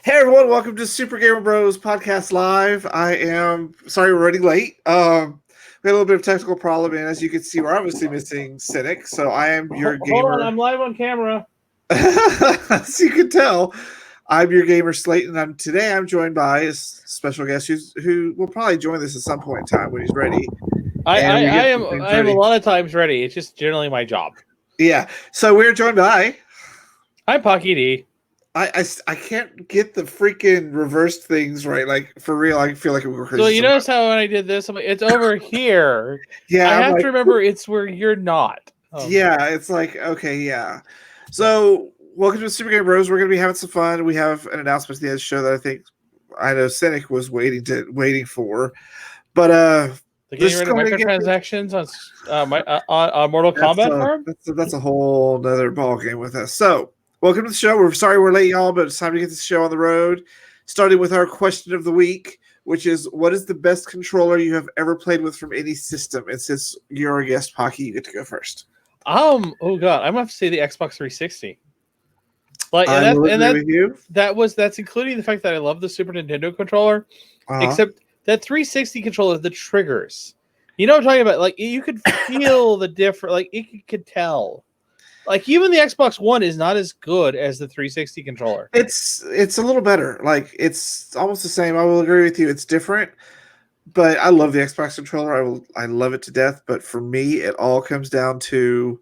Hey everyone, welcome to Super Gamer Bros Podcast Live. I am sorry we're running late. We had a little bit of technical problem, and as you can see, we're obviously missing Cynic. So I am your Hold on, gamer. I'm live on camera. As you can tell, I'm your gamer Slate, and I'm joined by a special guest who will probably join this at some point in time when he's ready. I, And I, we I get am some things I am a ready. lot of times ready. It's just generally my job. Yeah. So we're joined by. I'm Pocky D. I can't get the freaking reversed things right. Like for real, I feel like we're crazy. So you notice how when I did this, I'm like, it's over here. Yeah, I I'm have like, to remember it's where you're not. yeah, it's like, okay, yeah. So, welcome to Super Game Bros. We're going to be having some fun. We have an announcement at the end of the show that I know Cynic was waiting for. But They're let's getting rid go of ahead and get microtransactions on Mortal Kombat farm. that's a whole nother ball game with us. So, welcome to the show. We're sorry we're late, y'all, but it's time to get this show on the road. Starting with our question of the week, which is, what is the best controller you have ever played with from any system? And since you're a guest, Pocky, you get to go first. Oh god, I'm gonna have to say the Xbox 360. Like, I will agree with you. That's including the fact that I love the Super Nintendo controller. Except that 360 controller, the triggers. You know what I'm talking about? Like, you could feel the difference. Like, you could tell. Like, even the Xbox One is not as good as the 360 controller. It's a little better. Like, it's almost the same. I will agree with you. It's different, but I love the Xbox controller. I love it to death. But for me, it all comes down to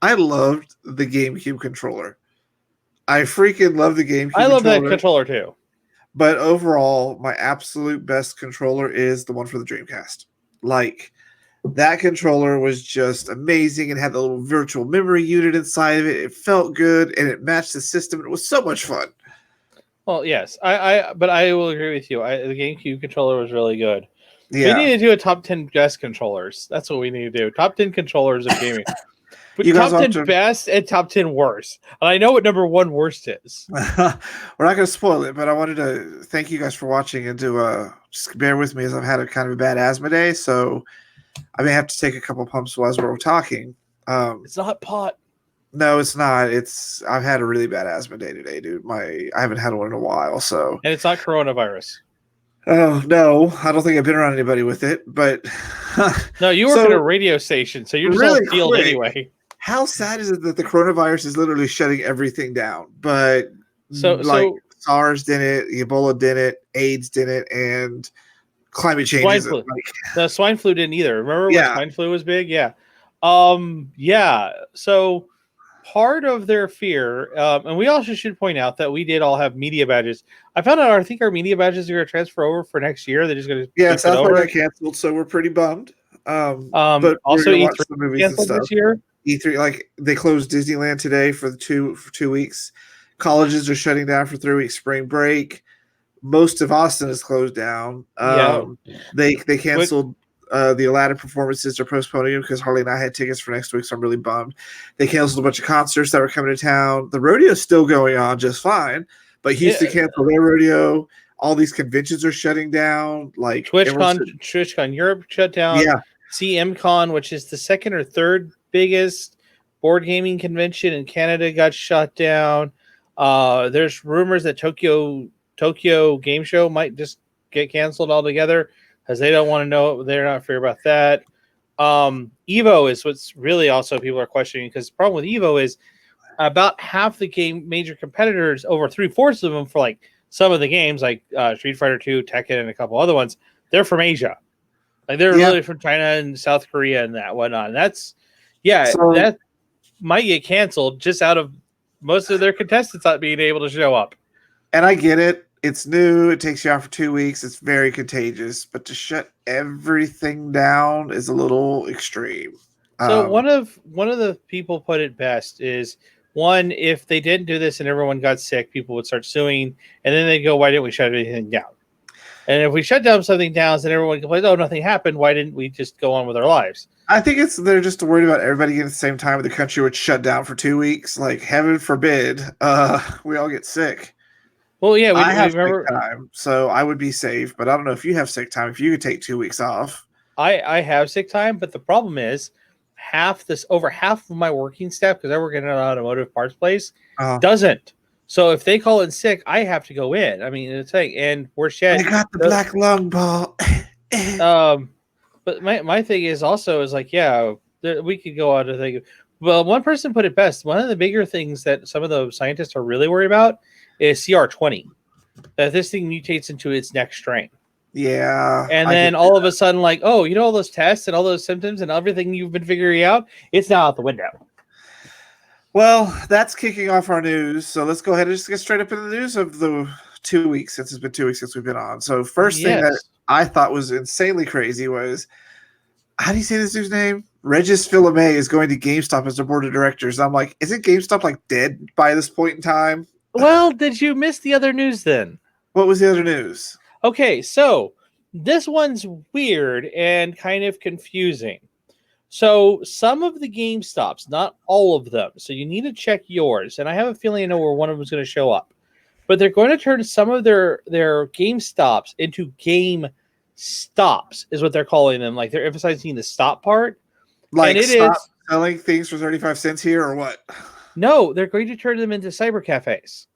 I loved the GameCube controller. I freaking love the GameCube I love controller. that controller too. But overall, my absolute best controller is the one for the Dreamcast. Like, that controller was just amazing and had the little virtual memory unit inside of it. It felt good and it matched the system. It was so much fun. Well, yes, but I will agree with you. The GameCube controller was really good. Yeah. We need to do a top 10 best controllers. That's what we need to do. Top 10 controllers of gaming. But top 10 best and top 10 worst. And I know what number one worst is. We're not going to spoil it, but I wanted to thank you guys for watching and to just bear with me as I've had a kind of a bad asthma day. So I may have to take a couple pumps while we're talking. It's not pot. No, it's not. I've had a really bad asthma day today, dude. I haven't had one in a while, so. And it's not coronavirus. Oh, no. I don't think I've been around anybody with it, but. No, you work at a radio station, so you're just really on field quick, anyway. How sad is it that the coronavirus is literally shutting everything down? But SARS did it, Ebola did it, AIDS did it, and climate change. The swine flu didn't either. Remember when swine flu was big? Yeah. Yeah. So part of their fear, and we also should point out that we did all have media badges. I found out, I think our media badges are going to transfer over for next year. They're just going to South Park got canceled, so we're pretty bummed. But also E3 canceled this year. E3, like, they closed Disneyland today for 2 weeks. Colleges are shutting down for 3 weeks spring break. Most of Austin is closed down. They canceled the Aladdin performances. They're postponing them because Harley and I had tickets for next week, so I'm really bummed. They canceled a bunch of concerts that were coming to town. The rodeo's still going on just fine, but Houston canceled their rodeo. All these conventions are shutting down. Like TwitchCon Europe shut down. Yeah. CMCon, which is the second or third biggest board gaming convention in Canada, got shut down. There's rumors that Tokyo Game Show might just get canceled altogether because they don't want to know. They're not fair about that. Evo is what's really also people are questioning, because the problem with Evo is about half the major competitors, over 3/4 of them for like some of the games, like Street Fighter 2, Tekken, and a couple other ones, they're from Asia. Like, they're really from China and South Korea and that whatnot. And that's that might get canceled just out of most of their contestants not being able to show up. And I get it. It's new. It takes you out for 2 weeks. It's very contagious. But to shut everything down is a little extreme. So one of the people put it best is, one, if they didn't do this and everyone got sick, people would start suing, and then they'd go, why didn't we shut everything down? And if we shut down something down, then everyone complains, oh, nothing happened. Why didn't we just go on with our lives? I think they're just worried about everybody getting at the same time. The country would shut down for 2 weeks. Like, heaven forbid, we all get sick. Well, yeah, I have sick time, so I would be safe. But I don't know if you have sick time. If you could take 2 weeks off, I have sick time. But the problem is, over half of my working staff, because I work in an automotive parts place, doesn't. So if they call in sick, I have to go in. I mean, it's like, and worse yet, I got the black lung ball. But my thing is also is like, yeah, we could go on to think. Well, one person put it best. One of the bigger things that some of the scientists are really worried about is CR20. That this thing mutates into its next strain. Yeah. And then all of a sudden, like, oh, all those tests and all those symptoms and everything you've been figuring out, it's now out the window. Well, that's kicking off our news. So let's go ahead and just get straight up into the news of the 2 weeks, since it's been 2 weeks since we've been on. So first thing that I thought was insanely crazy was, how do you say this dude's name? Regis Fils-Aimé is going to GameStop as their board of directors. I'm like, isn't GameStop like dead by this point in time? Well, did you miss the other news then? What was the other news? Okay, so this one's weird and kind of confusing. So some of the GameStops, not all of them, so you need to check yours. And I have a feeling I know where one of them is going to show up. But they're going to turn some of their GameStops into Game Stops, is what they're calling them. Like they're emphasizing the stop part. Like stop selling things for 35 cents here or what? No, they're going to turn them into cyber cafes.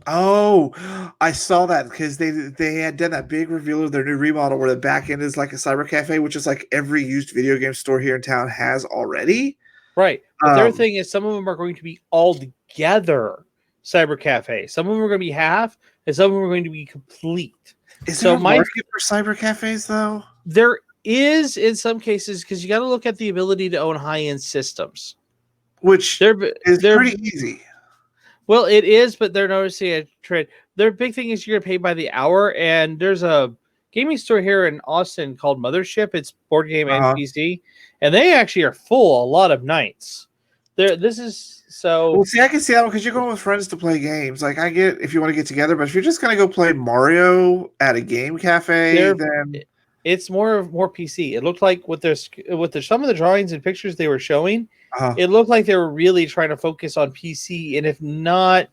Oh, I saw that because they had done that big reveal of their new remodel where the back end is like a cyber cafe, which is like every used video game store here in town has already. Right. But their thing is some of them are going to be all together cyber cafe. Some of them are going to be half, and some of them are going to be complete. Is there a market for cyber cafes though? There is in some cases, because you got to look at the ability to own high-end systems, which is pretty easy. Well, it is, but they're noticing a trend. Their big thing is you're going to pay by the hour, and there's a gaming store here in Austin called Mothership. It's board game and PC, and they actually are full a lot of nights. This is so. Well, see, I can see that because you're going with friends to play games. Like I get if you want to get together, but if you're just going to go play Mario at a game cafe, then it's more PC. It looked like with some of the drawings and pictures they were showing. It looked like they were really trying to focus on PC, and if not,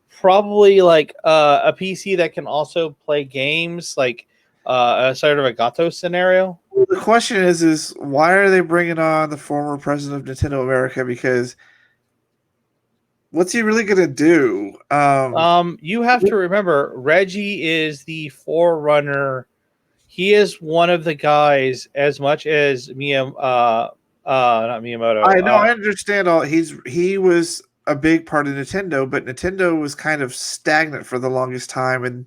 probably like a PC that can also play games, like a sort of a Gato scenario. Well, the question is why are they bringing on the former president of Nintendo America? Because what's he really going to do? You have to remember, Reggie is the forerunner. He is one of the guys as much as not Miyamoto. I know, I understand all. He was a big part of Nintendo, but Nintendo was kind of stagnant for the longest time, and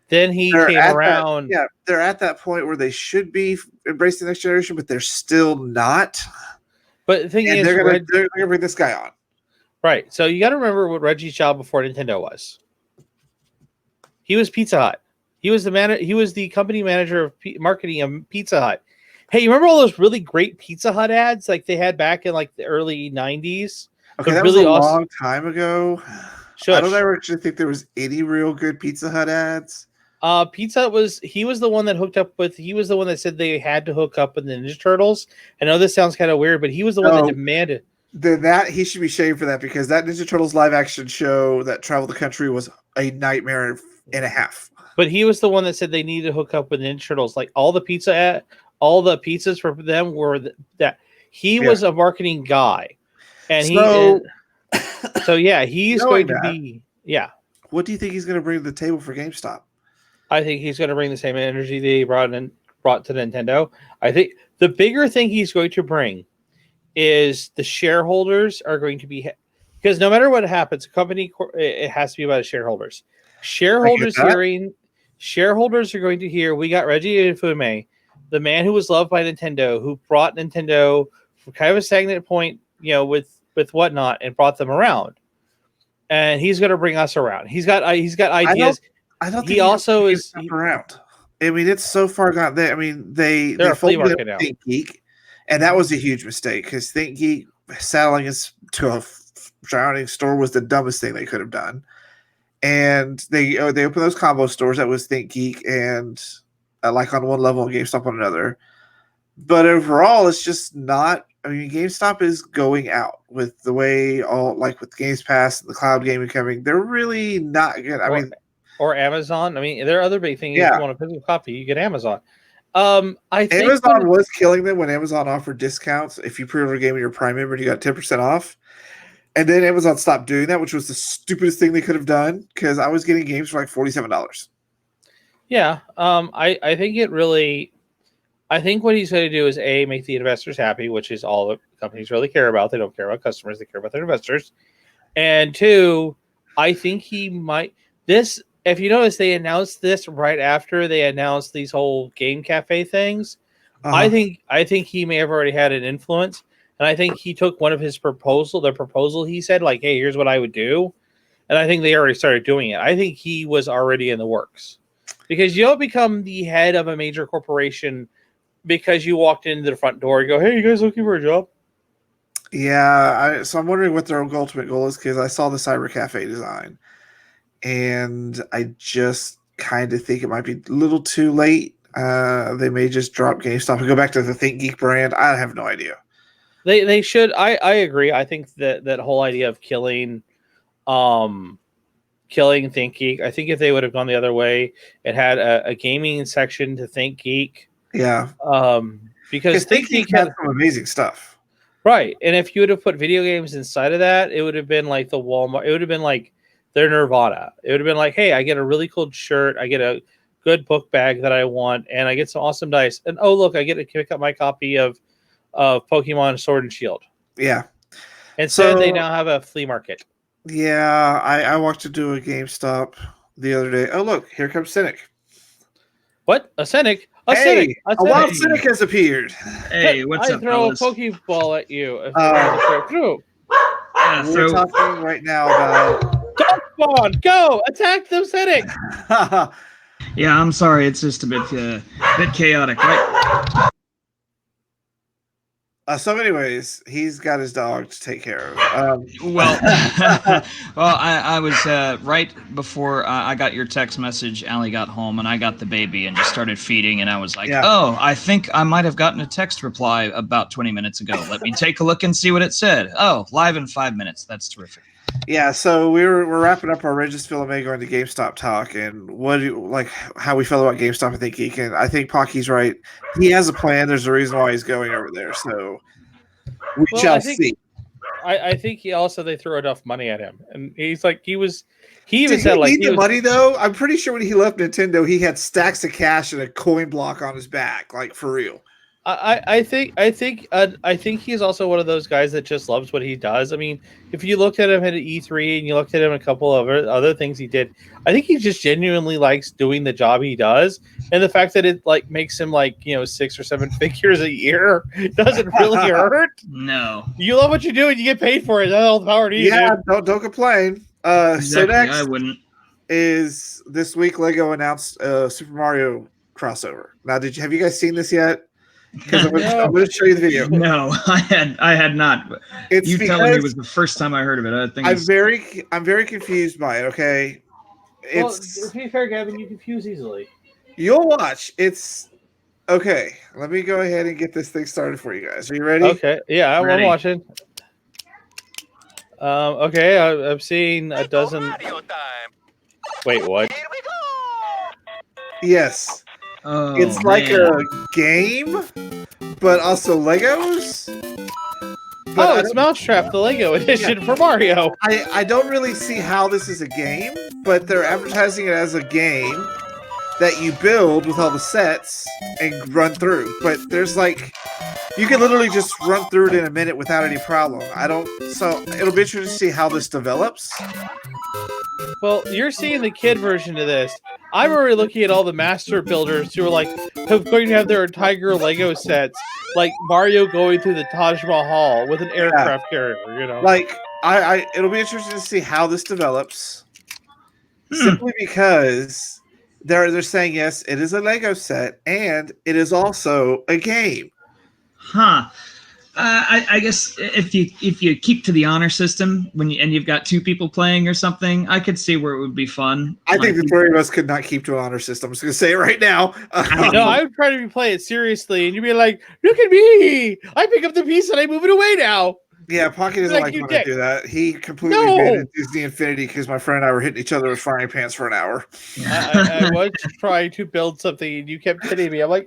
then he came around. They're at that point where they should be embracing the next generation, but they're still not. But the thing is, they're gonna bring this guy on, right? So you got to remember what Reggie's job before Nintendo was. He was Pizza Hut. He was the company manager of marketing of Pizza Hut. Hey, you remember all those really great Pizza Hut ads like they had back in like the early 90s? Okay, that really was a long time ago. Shush. I don't ever actually think there was any real good Pizza Hut ads. Pizza Hut he was the one that said they had to hook up with the Ninja Turtles. I know this sounds kind of weird, but he was the one that demanded. Then he should be shamed for that because that Ninja Turtles live action show that traveled the country was a nightmare and a half. But he was the one that said they needed to hook up with Ninja Turtles. Like all the pizzas for them were that he was a marketing guy, and he's going to be. Yeah. What do you think he's going to bring to the table for GameStop? I think he's going to bring the same energy that he brought to Nintendo. I think the bigger thing he's going to bring is the shareholders are going to be, because no matter what happens, a company, it has to be about the shareholders. Shareholders are going to hear, we got Reggie Fils-Aimé, the man who was loved by Nintendo, who brought Nintendo from kind of a stagnant point, with whatnot, and brought them around. And he's going to bring us around. He's got ideas. I don't think he also is around. I mean, it's so far gone there. I mean, they folded up ThinkGeek, and that was a huge mistake because ThinkGeek selling us to a drowning store was the dumbest thing they could have done. And they opened those combo stores that was ThinkGeek and like on one level and GameStop on another. But overall, it's just not. I mean, GameStop is going out with the way with Games Pass and the cloud gaming coming. They're really not good. Or Amazon. I mean, there are other big things. If you want a physical copy, you get Amazon. I think Amazon was killing them when Amazon offered discounts. If you pre-order a game with your Prime member, you got 10% off. And then Amazon stopped doing that, which was the stupidest thing they could have done because I was getting games for like $47. Yeah. I think it really. I think what he's going to do is make the investors happy, which is all the companies really care about. They don't care about customers; they care about their investors. And two, I think he might this. If you notice, they announced this right after they announced these whole game cafe things. I think he may have already had an influence, and I think he took one of his the proposal he said, like, "Hey, here's what I would do," and I think they already started doing it. I think he was already in the works because you don't become the head of a major corporation because you walked into the front door and go, "Hey, you guys looking for a job?" Yeah, so I'm wondering what their ultimate goal is because I saw the Cyber Cafe design, and I just kind of think it might be a little too late. They may just drop GameStop and go back to the ThinkGeek brand. I have no idea. They should. I agree. I think that whole idea of killing ThinkGeek. I think if they would have gone the other way, it had a gaming section to ThinkGeek. Yeah. Because ThinkGeek had some amazing stuff. Right. And if you would have put video games inside of that, it would have been like the Walmart. It would have been like their Nirvana. It would have been like, hey, I get a really cool shirt. I get a good book bag that I want. And I get some awesome dice. And oh, look, I get to pick up my copy of Pokemon Sword and Shield. Yeah. Instead, they now have a flea market. Yeah. I walked into a GameStop the other day. Oh, look, here comes Cynic. What? A Cynic? A wild Cynic has appeared. Hey, what's up, throw fellas? a Pokeball at you. We're talking right now about... Dark Spawn, go! Attack the Cynic! Yeah, I'm sorry. It's just a bit chaotic, right? So anyways, he's got his dog to take care of. Well, I was right before I got your text message. Allie got home, and I got the baby and just started feeding, and I was like, oh, I think I might have gotten a text reply about 20 minutes ago. Let me take a look and see what it said. Oh, live in 5 minutes. That's terrific. Yeah, so we're wrapping up our Regis Filame into GameStop talk, and how we feel about GameStop. I think ThinkGeek, and I think Pocky's right. He has a plan. There's a reason why he's going over there. So we shall see. I think they threw enough money at him, and he's like he even Did said he like need the money though. I'm pretty sure when he left Nintendo, he had stacks of cash and a coin block on his back, like for real. I think he's also one of those guys that just loves what he does. I mean, if you looked at him at E3 and you looked at him a couple of other things he did, I think he just genuinely likes doing the job he does, and the fact that it like makes him 6 or 7 figures a year doesn't really hurt. No, you love what you do and you get paid for it. That's all the power to you. Yeah, dude. don't complain. Exactly, so next I wouldn't. Is this week Lego announced Super Mario crossover. Now, have you guys seen this yet? Because I'm going to show you the video. No, I had not. It's you telling me was the first time I heard of it. I think I'm very confused by it. Okay, to be fair, Gavin, you confuse easily. You'll watch. It's okay. Let me go ahead and get this thing started for you guys. Are you ready? Okay. Yeah, I'm watching. Okay, I've seen a dozen. Wait, what? Yes. Oh, it's like a game, but also Legos. But it's Mousetrap, the Lego edition for Mario. I don't really see how this is a game, but they're advertising it as a game that you build with all the sets and run through. But there's you can literally just run through it in a minute without any problem. So it'll be interesting to see how this develops. Well, you're seeing the kid version of this. I'm already looking at all the master builders who are going to have their entire Lego sets, like Mario going through the Taj Mahal with an aircraft carrier. It'll be interesting to see how this develops. Simply because they're saying yes, it is a Lego set and it is also a game. Huh. I guess if you keep to the honor system and you've got 2 people playing or something, I could see where it would be fun. I think the 3 of us could not keep to an honor system. I'm just gonna say it right now. No, I would try to play it seriously, and you'd be like, "Look at me! I pick up the piece and I move it away now." Yeah, Pocky doesn't like when I do that. He completely abandoned Disney Infinity because my friend and I were hitting each other with frying pans for an hour. I was trying to build something, and you kept hitting me. I'm like,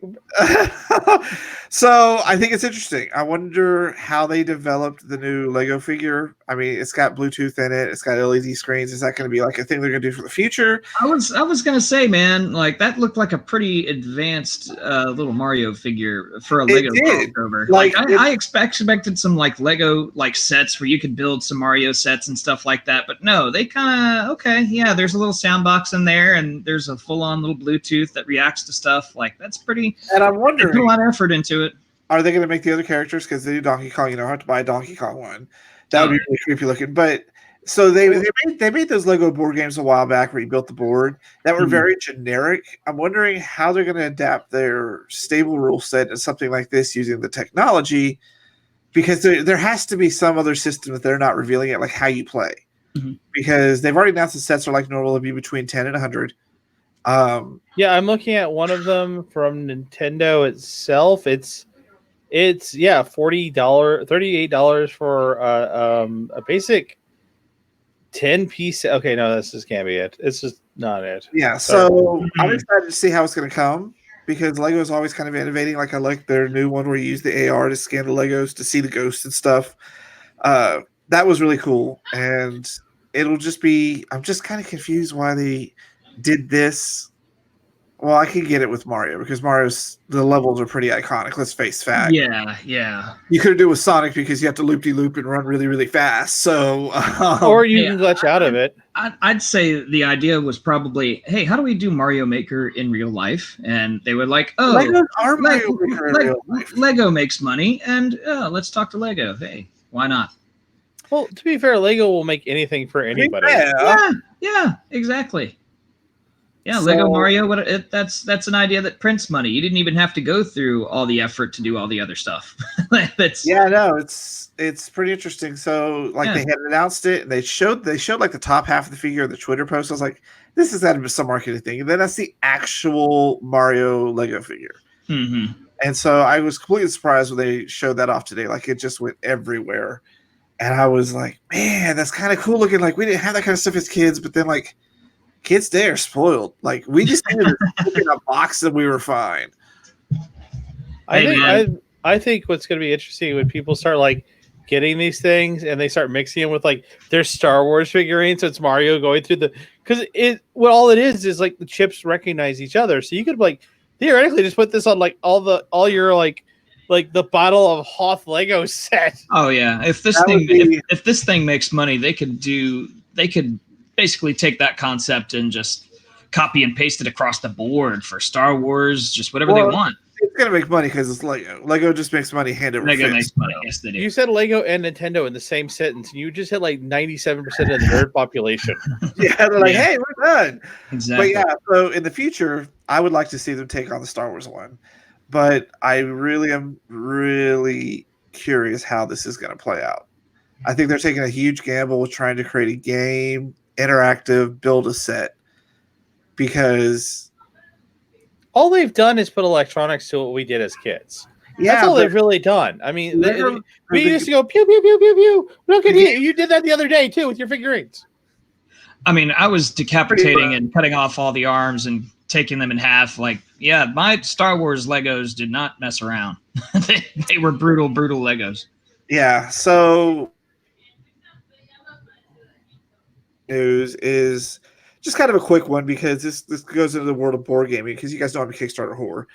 So I think it's interesting. I wonder how they developed the new Lego figure. I mean, it's got Bluetooth in it. It's got LED screens. Is that going to be like a thing they're going to do for the future? I was gonna say, man, like that looked like a pretty advanced little Mario figure for a Lego crossover. Like I expected some like Lego like sets where you could build some Mario sets and stuff like that, but no, they kind of there's a little sound box in there, and there's a full on little Bluetooth that reacts to stuff. Like that's pretty. And I'm wondering, they put a lot of effort into it. Are they going to make the other characters, because they do Donkey Kong? You don't have to buy a Donkey Kong one. That would be really creepy looking, but. So they made those Lego board games a while back where you built the board that were very generic. I'm wondering how they're going to adapt their stable rule set to something like this using the technology, because there has to be some other system that they're not revealing it, like how you play. Because they've already announced the sets are like normal to be between 10 and 100. Yeah, I'm looking at one of them from Nintendo itself. It's $40, $38 for a basic 10-piece. Okay, no, this just can't be it. It's just not it. Yeah, so I'm excited to see how it's going to come, because Lego is always kind of innovating. Like I like their new one where you use the AR to scan the Legos to see the ghosts and stuff. That was really cool, and it'll just be. I'm just kind of confused why they did this. Well, I can get it with Mario, because the levels are pretty iconic. Let's face fact. Yeah. You could do it with Sonic because you have to loop-de-loop and run really, really fast. So, or you can glitch out of it. I'd say the idea was probably, hey, how do we do Mario Maker in real life? And they were like, oh, Legos are Mario Maker in real life. Lego makes money, and let's talk to Lego. Hey, why not? Well, to be fair, Lego will make anything for anybody. Yeah, exactly. Yeah, so, Lego Mario. That's an idea that prints money. You didn't even have to go through all the effort to do all the other stuff. It's pretty interesting. So, like, they had announced it, and they showed like the top half of the figure of the Twitter post. I was like, this is that some marketing thing. And then that's the actual Mario Lego figure. And so I was completely surprised when they showed that off today. Like, it just went everywhere, and I was like, man, that's kind of cool looking. Like, we didn't have that kind of stuff as kids, but then like. Kids today are spoiled. Like, we just needed to look in a box and we were fine. I think what's going to be interesting when people start like getting these things and they start mixing them with like their Star Wars figurines. So it's Mario going through because all it is like the chips recognize each other. So you could like theoretically just put this on like all your like the Battle of Hoth Lego set. Oh yeah, if this thing makes money, they could basically take that concept and just copy and paste it across the board for Star Wars, just whatever they want. It's going to make money because it's Lego. Lego just makes money hand over fist. Lego makes money, yes they do. You said Lego and Nintendo in the same sentence, and you just hit like 97% of the nerd population. Yeah, they're like, hey, we're done. Exactly. But yeah, so in the future, I would like to see them take on the Star Wars one. But I really am curious how this is going to play out. I think they're taking a huge gamble with trying to create a game, interactive, build a set, because all they've done is put electronics to what we did as kids. Yeah, that's all they've really done. I mean, we used to go pew pew pew pew pew. Look at you! You did that the other day too with your figurines. I mean, I was decapitating and cutting off all the arms and taking them in half. Like, yeah, my Star Wars Legos did not mess around. they were brutal Legos. Yeah. So. News is just kind of a quick one, because this goes into the world of board gaming, because you guys know I'm a Kickstarter whore.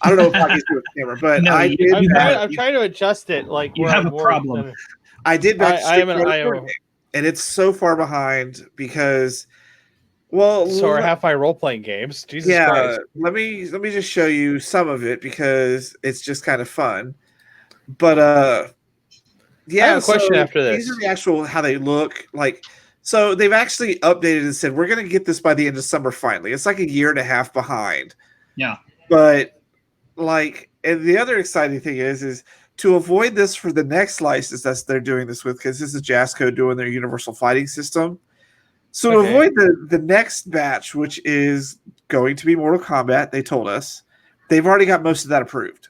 I don't know if I can do a camera, but no, I'm trying to adjust it. Like you have a problem. I did back I am an IO, and it's so far behind because so are half my role playing games. Jesus Christ. Let me just show you some of it because it's just kind of fun. But I have a question after this. These are the actual how they look like. So they've actually updated and said, we're going to get this by the end of summer finally. It's like a year and a half behind. Yeah. But, like, and the other exciting thing is to avoid this for the next license that they're doing this with, because this is Jasco doing their Universal Fighting System. So to avoid the next batch, which is going to be Mortal Kombat, they told us, they've already got most of that approved.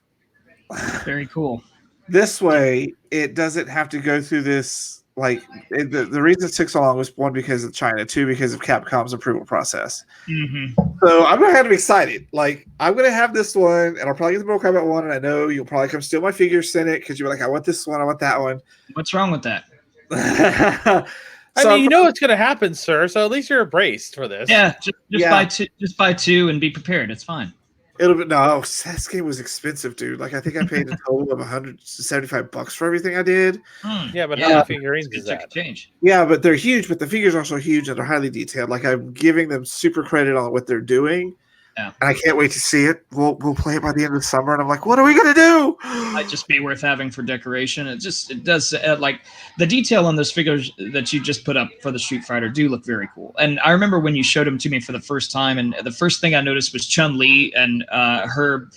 Very cool. This way, it doesn't have to go through this like the reason it took so long was one because of China, two because of Capcom's approval process. Mm-hmm. So I'm gonna have to be excited. Like I'm gonna have this one, and I'll probably get the Mortal Kombat one. And I know you'll probably come steal my figure, send it because you're like, I want this one, I want that one. What's wrong with that? I mean, you know what's gonna happen, sir. So at least you're braced for this. Yeah, just buy two and be prepared. It's fine. It'll be no. This game was expensive, dude. Like I think I paid a total of $175 for everything I did. Yeah, but how many figurines is that? Change. Yeah, but they're huge. But the figures are also huge and they're highly detailed. Like I'm giving them super credit on what they're doing. Yeah. And I can't wait to see it. We'll play it by the end of the summer, and I'm like, what are we gonna do? Might just be worth having for decoration. It does like the detail on those figures that you just put up for the Street Fighter do look very cool. And I remember when you showed them to me for the first time, and the first thing I noticed was Chun-Li and her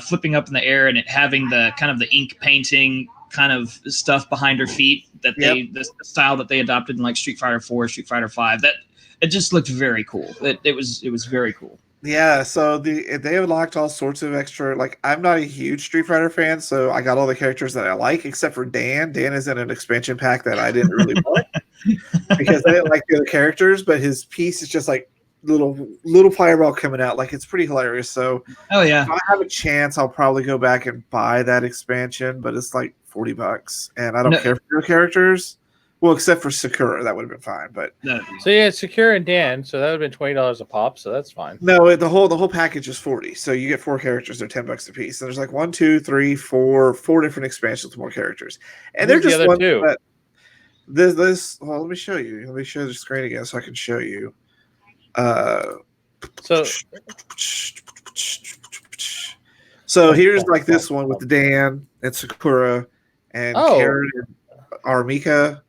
flipping up in the air and it having the kind of the ink painting kind of stuff behind her feet that the style that they adopted in like Street Fighter 4, Street Fighter 5. That it just looked very cool. It was very cool. Yeah, so they unlocked all sorts of extra. Like, I'm not a huge Street Fighter fan, so I got all the characters that I like, except for Dan. Dan is in an expansion pack that I didn't really want because I didn't like the other characters. But his piece is just like little fireball coming out. Like it's pretty hilarious. So, if I have a chance, I'll probably go back and buy that expansion. But it's like $40, and I don't care for your characters. Well, except for Sakura, that would have been fine. But so yeah, Sakura and Dan, so that would have been $20 a pop. So that's fine. No, the whole package is $40. So you get 4 characters; they're $10 a piece. And there's like 1, 2, 3, 4 different expansions with more characters, and they're just one. But this. Well, let me show you. Let me show the screen again so I can show you. So here's like this one with Dan and Sakura and Karen and Armika.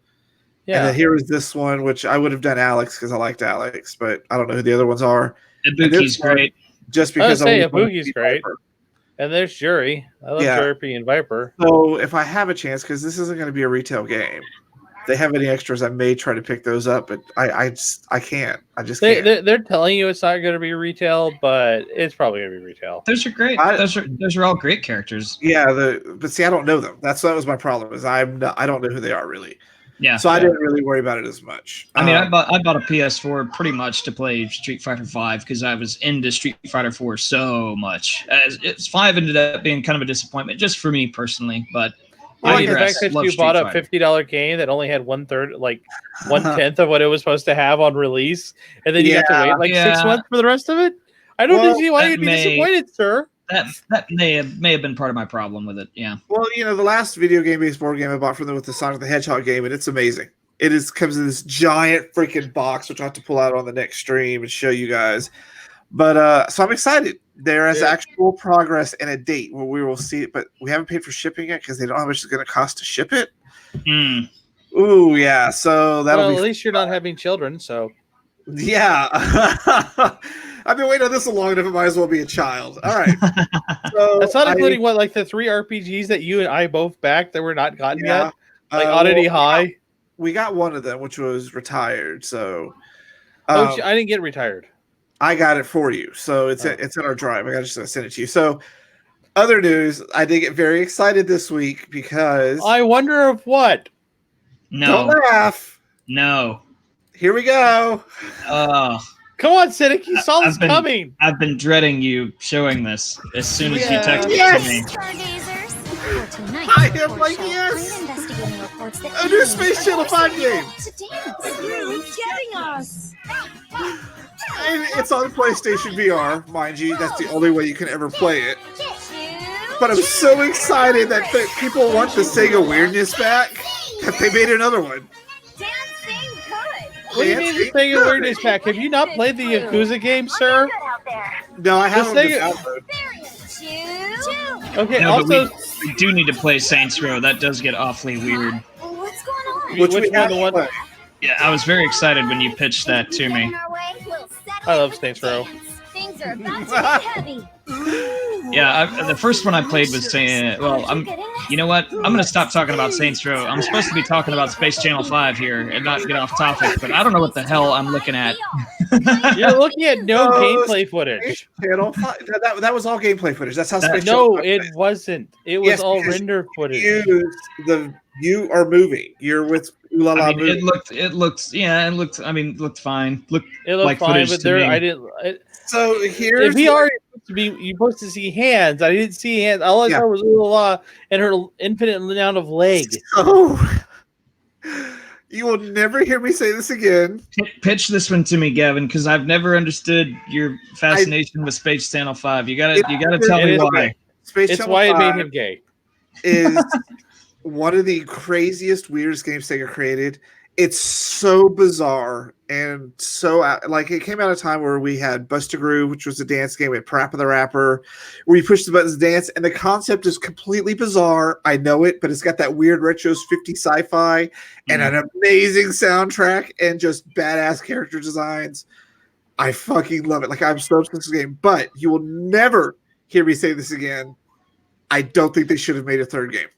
Yeah. And then here is this one, which I would have done Alex because I liked Alex, but I don't know who the other ones are. Ibuki's great. Just because Ibuki's great. Viper. And there's Jury. I love Jury and Viper. So if I have a chance, because this isn't going to be a retail game, if they have any extras, I may try to pick those up, but I can't. I just can't. They're telling you it's not going to be retail, but it's probably going to be retail. Those are great. Those are all great characters. Yeah, but see, I don't know them. That was my problem. Is I don't know who they are really. Yeah. So I didn't really worry about it as much. I mean, I bought a PS4 pretty much to play Street Fighter 5 because I was into Street Fighter 4 so much. It's 5 ended up being kind of a disappointment just for me personally, but. I mean, the fact that you bought a $50 game that only had 1/3, like 1/10 of what it was supposed to have on release, and then you have to wait 6 months for the rest of it. I don't see why you'd be disappointed, sir. That may have been part of my problem with it. Yeah. Well, the last video game-based board game I bought from them with the Sonic the Hedgehog game, and it's amazing. It comes in this giant freaking box, which I have to pull out on the next stream and show you guys. But so I'm excited. There is actual progress and a date where we will see it, but we haven't paid for shipping it because they don't know how much it's going to cost to ship it. Ooh, yeah. So that'll be. At least you're not having children, so. Yeah. I've been waiting on this so long enough. It might as well be a child. All right. So that's not including the 3 RPGs that you and I both backed that were not gotten yet. Like Oddity High. We got one of them, which was retired. So. I didn't get retired. I got it for you. So it's in our drive. I got to send it to you. So other news, I did get very excited this week because I wonder of what. No. Don't laugh. No. Here we go. Come on, Cynic. You saw this coming. I've been dreading you showing this as soon as you texted to me. I am like, yes. A new Space Channel 5 game. Really getting us. And it's on PlayStation VR, mind you. That's the only way you can ever play it. But I'm so excited that people want the Sega weirdness back that they made another one. What do you mean the Sega weirdness pack? Have you not played the Yakuza game, sir? No, I haven't. Okay, no, also we do need to play Saints Row. That does get awfully weird. What's going on? Which one? Yeah, I was very excited when you pitched that to me. I love Saints Row. Things are about to be heavy. Yeah, the first one I played was you know what? I'm going to stop talking about Saints Row. I'm supposed to be talking about Space Channel 5 here and not get off topic, but I don't know what the hell I'm looking at. You're looking at no gameplay footage. Channel 5. That was all gameplay footage. That's how Space Channel 5 it wasn't. It was all render footage. You are moving. You're with Ooh La La I mean, movie. it looked fine. It looked like fine, footage but to there me. I didn't. So The here's VR is supposed to be you're supposed to see hands. I didn't see hands. All I saw was Ooh La La and her infinite amount of leg. So you will never hear me say this again. Pitch this one to me, Gavin, because I've never understood your fascination with Space Channel 5. You gotta tell me why. Space It's Channel why it 5 made him gay. is one of the craziest, weirdest games Sega created. It's so bizarre and so like it came out of a time where we had Busta Groove, which was a dance game, with Parappa the Rapper, where you push the buttons to dance, and the concept is completely bizarre. I know it, but it's got that weird retro 50 sci-fi and an amazing soundtrack and just badass character designs. I fucking love it. Like, I'm so obsessed with this game, but you will never hear me say this again. I don't think they should have made a third game.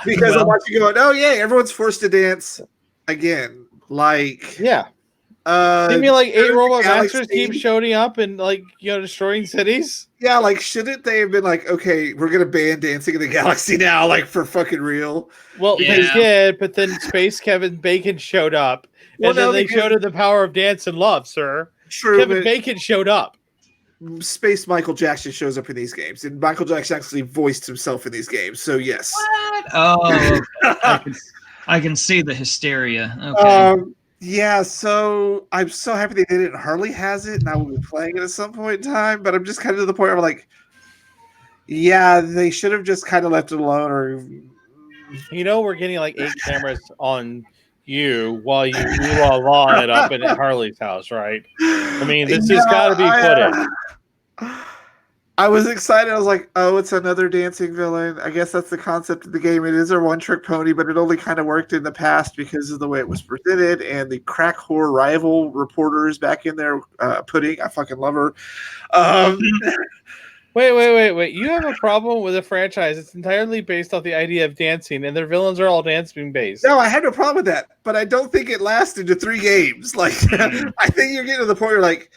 Because I'm watching going, oh yeah, everyone's forced to dance again. Like, yeah. You mean like 8 Robot Masters keep showing up and like, you know, destroying cities? Yeah, like, shouldn't they have been like, okay, we're gonna ban Dancing in the Galaxy now, like, for fucking real? Well, they did, but then Space Kevin Bacon showed up, and then they showed her the power of dance and love, sir. True, Kevin Bacon showed up. Space Michael Jackson shows up in these games, and Michael Jackson actually voiced himself in these games, so yes. What? Oh, I can see the hysteria. Okay. Yeah, so I'm so happy they did it, and Harley has it, and I will be playing it at some point in time, but I'm just kind of to the point where I'm like, yeah, they should have just kind of left it alone, or... You know, we're getting like 8 cameras on you while you ooh-la-la it up at Harley's house, right? I mean, this has got to be footage. I was excited. I was like, oh, it's another dancing villain. I guess that's the concept of the game. It is a one-trick pony, but it only kind of worked in the past because of the way it was presented and the crack whore rival reporters back in there Pudding. I fucking love her. Wait. You have a problem with a franchise. It's entirely based off the idea of dancing, and their villains are all dancing based. No, I had no problem with that, but I don't think it lasted to 3 games. Like, I think you're getting to the point where, like,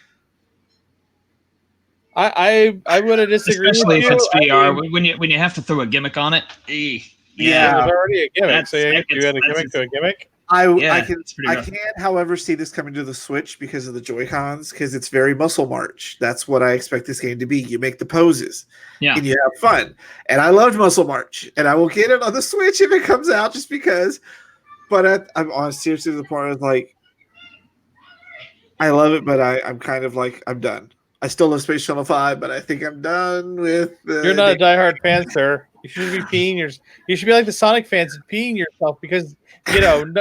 I would have disagreed. Especially with if you. it's VR, when you have to throw a gimmick on it. Yeah, it was already a gimmick. So you had a gimmick to a gimmick. I can, however, see this coming to the Switch because of the Joy-Cons, because it's very Muscle March. That's what I expect this game to be. You make the poses, and you have fun. And I loved Muscle March, and I will get it on the Switch if it comes out, just because. But I'm on seriously to the point where it's like, I love it, but I'm kind of like, I'm done. I still love Space Channel 5, but I think I'm done with. You're not a diehard fan, sir. You should be peeing You should be like the Sonic fans and peeing yourself because you know and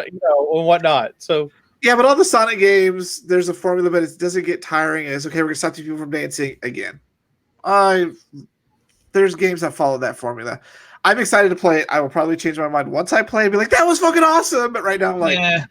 whatnot. So yeah, but all the Sonic games, there's a formula, but it doesn't get tiring. And it's okay. We're gonna stop these people from dancing again. There's games that follow that formula. I'm excited to play it. I will probably change my mind once I play and be like, that was fucking awesome. But right now, I'm like, yeah,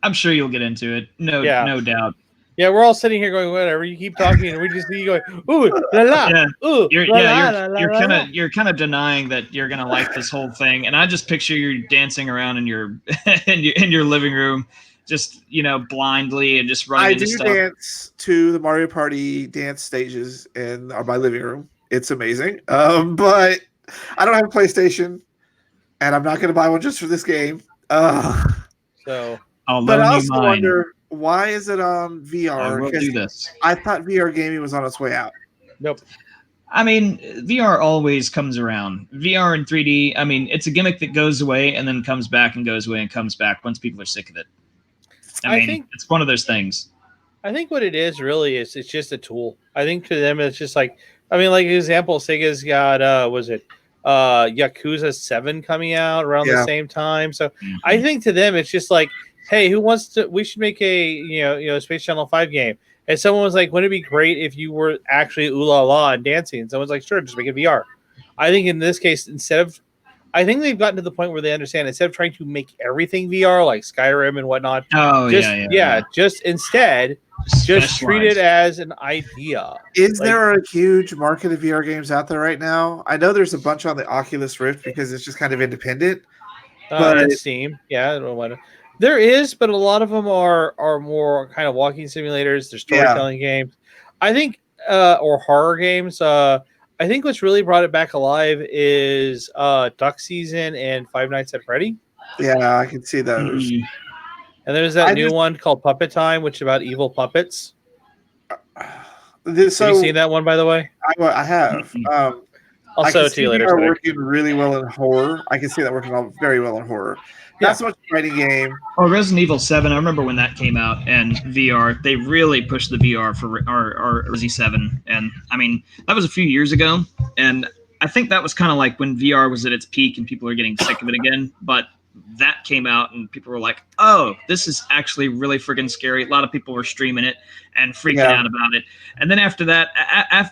I'm sure you'll get into it. No doubt. Yeah, we're all sitting here going, whatever. You keep talking, and we just see you going, ooh, la la, ooh, you're kind of denying that you're gonna like this whole thing, and I just picture you dancing around in your in your living room, just blindly and just running. I do dance to the Mario Party dance stages in my living room. It's amazing, but I don't have a PlayStation, and I'm not going to buy one just for this game. So, but I also wonder, why is it on VR? I will do this. I thought VR gaming was on its way out. Nope. I mean, VR always comes around. VR and 3D, I mean, it's a gimmick that goes away and then comes back and goes away and comes back once people are sick of it. I think it's one of those things. I think what it is really is it's just a tool. I think to them it's just like, I mean, like example, Sega's got Yakuza 7 coming out around the same time. So I think to them it's just like, hey, we should make a Space Channel 5 game. And someone was like, wouldn't it be great if you were actually ooh la la and dancing? And someone's like, sure, just make it VR. I think in this case, I think they've gotten to the point where they understand instead of trying to make everything VR like Skyrim and whatnot. Just instead, just treat it as an idea. Is there a huge market of VR games out there right now? I know there's a bunch on the Oculus Rift because it's just kind of independent. But Steam, I don't know what. There is, but a lot of them are more kind of walking simulators. They're storytelling games. I think, or horror games. I think what's really brought it back alive is Duck Season and Five Nights at Freddy. Yeah, I can see those. Mm. And there's that new one called Puppet Time, which is about evil puppets. Have you seen that one, by the way? I have. I'll show it to you later. Are working really well in horror. I can see that working very well in horror. Not so much a fighting game. Oh, Resident Evil 7. I remember when that came out and VR. They really pushed the VR for our Resi 7, and I mean that was a few years ago, and I think that was kind of like when VR was at its peak and people are getting sick of it again. But that came out and people were like, "Oh, this is actually really friggin' scary." A lot of people were streaming it and freaking out about it. And then after that,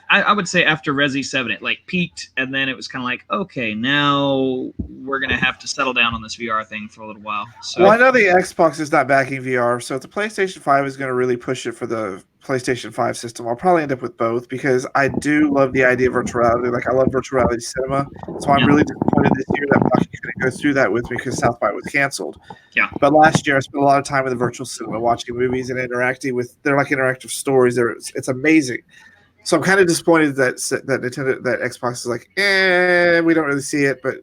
I would say after Resi 7, it like peaked, and then it was kind of like, okay, now we're gonna have to settle down on this VR thing for a little while. So, well, I know the Xbox is not backing VR, so if the PlayStation 5 is going to really push it for the PlayStation 5 system, I'll probably end up with both because I do love the idea of virtual reality. Like, I love virtual reality cinema, so I'm really disappointed this year that Bucky couldn't go through that with me because South by was canceled. Yeah. But last year, I spent a lot of time in the virtual cinema watching movies and interacting with. They're like interactive stories. It's amazing. So I'm kind of disappointed that Xbox is like, we don't really see it, but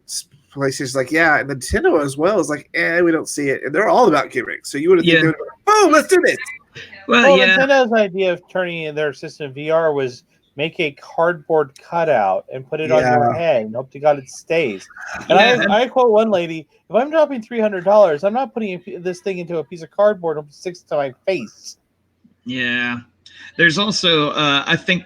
PlayStation's like, yeah, and Nintendo as well is like, we don't see it, and they're all about gimmicks. So you would have think they would go, boom, let's do this. Well, Nintendo's idea of turning their system VR was make a cardboard cutout and put it on your head and hope to God it stays. And I quote one lady, if I'm dropping $300, I'm not putting this thing into a piece of cardboard and sticks to my face. Yeah. There's also, I think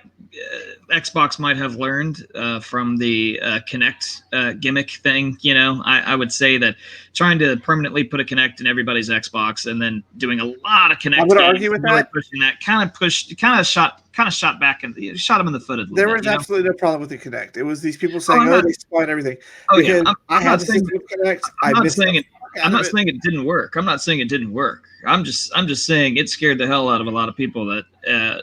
Xbox might have learned from the Kinect gimmick thing. You know, I would say that trying to permanently put a Kinect in everybody's Xbox and then doing a lot of Kinect. I'm going to argue with that. Pushing that kind of shot back and shot him in the foot a little There bit, was absolutely no problem with the Kinect. It was these people saying, they spoiled everything. Oh, because yeah. I had the system with Kinect. I'm not saying it didn't work. I'm not saying it didn't work. I'm just saying it scared the hell out of a lot of people that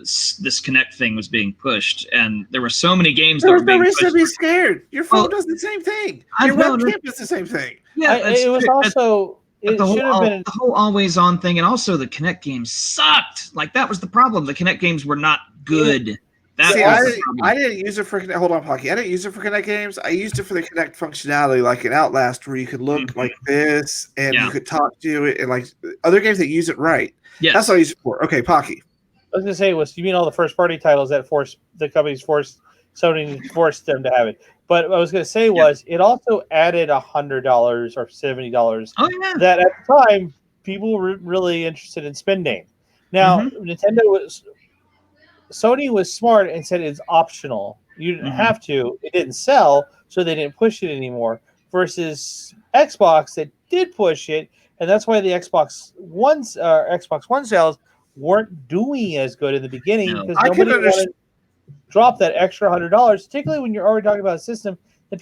this Kinect thing was being pushed, and there were so many games that were being pushed. There was no reason to be scared. Your phone does the same thing. Your webcam does the same thing. Yeah, it was also. It the should have been the whole always on thing, and also the Kinect games sucked. Like that was the problem. The Kinect games were not good. I didn't use it for Kinect. Hold on, Pocky. I didn't use it for Kinect games. I used it for the Kinect functionality, like in Outlast, where you could look like this and you could talk to it, and like other games that use it right. Yeah, that's what I use it for. Okay, Pocky. I was gonna say, you mean all the first party titles that the companies forced Sony forced them to have it? But what I was gonna say was it also added $100 or $70. Oh yeah. That at the time people were really interested in spending. Now Sony was smart and said it's optional. You didn't have to. It didn't sell, so they didn't push it anymore. Versus Xbox that did push it, and that's why the Xbox One sales weren't doing as good in the beginning because nobody wanted to drop that extra $100, particularly when you're already talking about a system that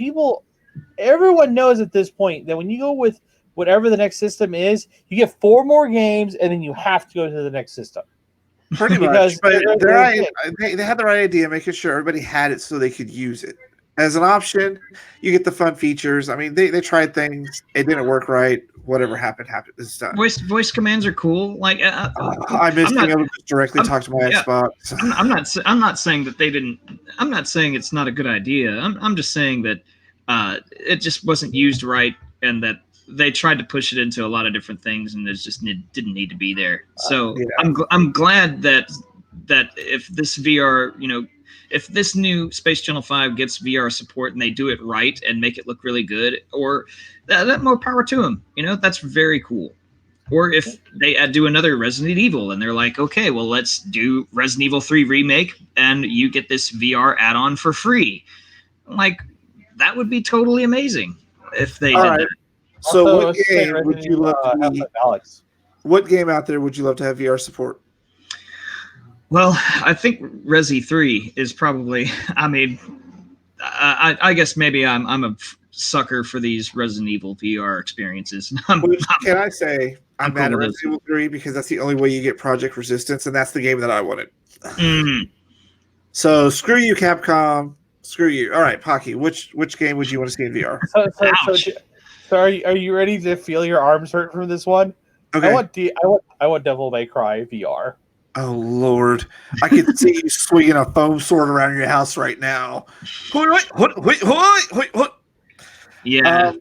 everyone knows at this point that when you go with whatever the next system is, you get 4 more games and then you have to go to the next system. Pretty much, but they had the right idea, making sure everybody had it so they could use it. As an option, you get the fun features. I mean, they tried things. It didn't work right. Whatever happened. It's done. Voice commands are cool. Like I miss being able to just directly talk to my Xbox. I'm not saying that they didn't. I'm not saying it's not a good idea. I'm just saying that it just wasn't used right, and that they tried to push it into a lot of different things, and it just didn't need to be there. So I'm glad that if this VR, if this new Space Channel 5 gets VR support and they do it right and make it look really good, or that more power to them. That's very cool. Or if they do another Resident Evil and they're like, okay, well, let's do Resident Evil 3 remake and you get this VR add-on for free. Like, that would be totally amazing if they did that. So what game would you love to Alex? What game out there would you love to have VR support? Well, I think Resi 3 is probably. I mean, I guess maybe I'm a sucker for these Resident Evil VR experiences. Can I say I'm mad at Resident Evil 3 because that's the only way you get Project Resistance, and that's the game that I wanted. So screw you, Capcom. Screw you. All right, Pocky. Which game would you want to see in VR? So are you ready to feel your arms hurt from this one? Okay. I want Devil May Cry VR. Oh Lord, I could see you swinging a foam sword around your house right now. Yeah,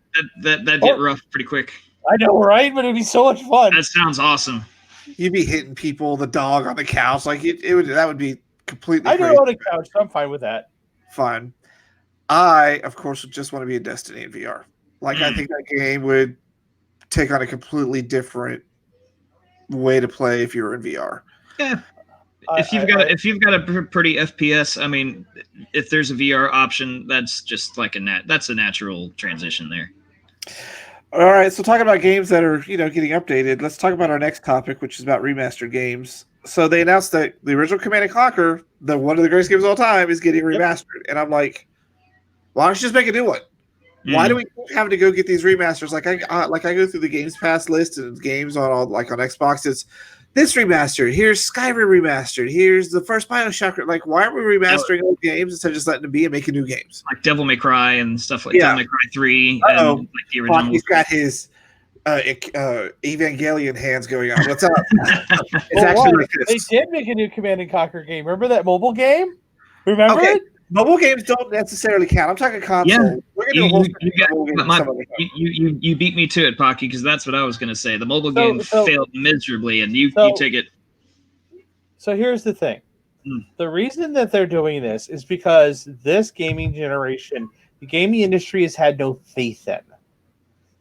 that'd get rough pretty quick. I know, right? But it'd be so much fun. That sounds awesome. You'd be hitting people, the dog on the couch, like that would be completely. I do crazy. own a couch, so I'm fine with that. Fine. I, of course, would just want to be a Destiny in VR. Like I think that game would take on a completely different way to play if you were in VR. Yeah. If you've got a pretty FPS, I mean, if there's a VR option, that's just like that's a natural transition there. All right, so talking about games that are getting updated, let's talk about our next topic, which is about remastered games. So they announced that the original Command and Conquer, one of the greatest games of all time, is getting remastered, and I'm like, why don't you just make a new one? Why do we keep having to go get these remasters? Like I go through the Games Pass list and games on on Xbox. It's this remastered. Here's Skyrim remastered. Here's the first BioShock. Like, why aren't we remastering old games instead of just letting them be and making new games? Like Devil May Cry and stuff like Devil May Cry 3 and like the original. He's got his Evangelion hands going on. What's up? It's actually like this. They did make a new Command and Conquer game. Remember that mobile game? Remember it? Mobile games don't necessarily count. I'm talking console. Yeah. We're gonna you beat me to it, Pocky, because that's what I was going to say. The mobile game failed miserably, and you take it. So here's the thing. The reason that they're doing this is because this gaming generation, the gaming industry has had no faith in.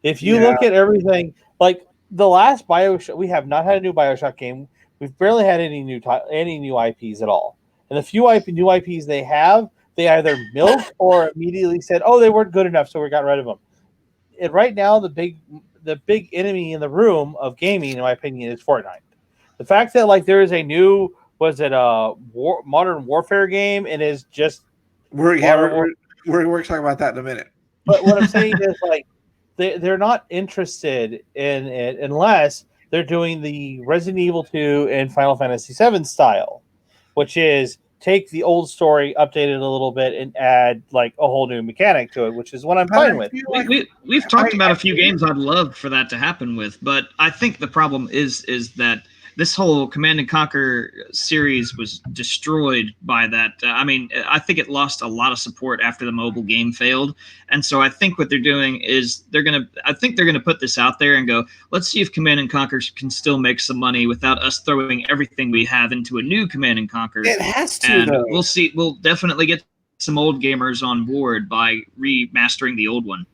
If you look at everything, like the last BioShock, we have not had a new BioShock game. We've barely had any new IPs at all. And the few new IPs they have, they either milked or immediately said, "Oh, they weren't good enough, so we got rid of them." And right now, the big enemy in the room of gaming, in my opinion, is Fortnite. The fact that there is a new Modern Warfare game and is just we're talking about that in a minute. But what I'm saying is they're not interested in it unless they're doing the Resident Evil 2 and Final Fantasy 7 style, which is take the old story, update it a little bit, and add a whole new mechanic to it, which is what I'm fine with. We've talked about a few games I'd love for that to happen with, but I think the problem is that this whole Command and Conquer series was destroyed by that. I think it lost a lot of support after the mobile game failed. And so I think what they're doing is they're going to put this out there and go, let's see if Command and Conquer can still make some money without us throwing everything we have into a new Command and Conquer. It has to, and though. We'll see. We'll definitely get some old gamers on board by remastering the old one.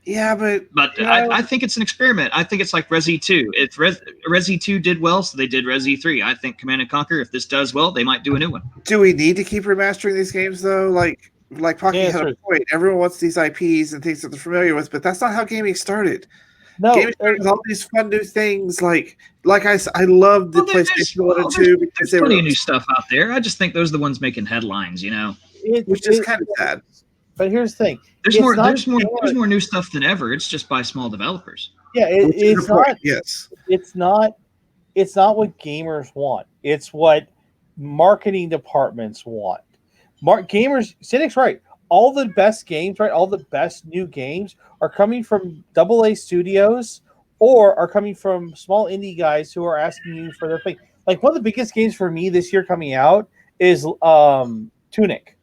Yeah, but I think it's an experiment. I think it's like Resi 2. If Resi 2 did well, so they did Resi 3. I think Command and Conquer, if this does well, they might do a new one. Do we need to keep remastering these games though? Like Pocky had a point. Everyone wants these IPs and things that they're familiar with, but that's not how gaming started. No, gaming started with all these fun new things. I love the PlayStation 1 and 2 because there's plenty of new stuff out there. I just think those are the ones making headlines, which is kind of sad. But here's the thing: there's more new stuff than ever. It's just by small developers. Yeah, it's not. Yes, it's not what gamers want. It's what marketing departments want. Gamers, Cynic's right. All the best games, right? All the best new games are coming from AA studios or are coming from small indie guys who are asking you for their thing. Like one of the biggest games for me this year coming out is Tunic.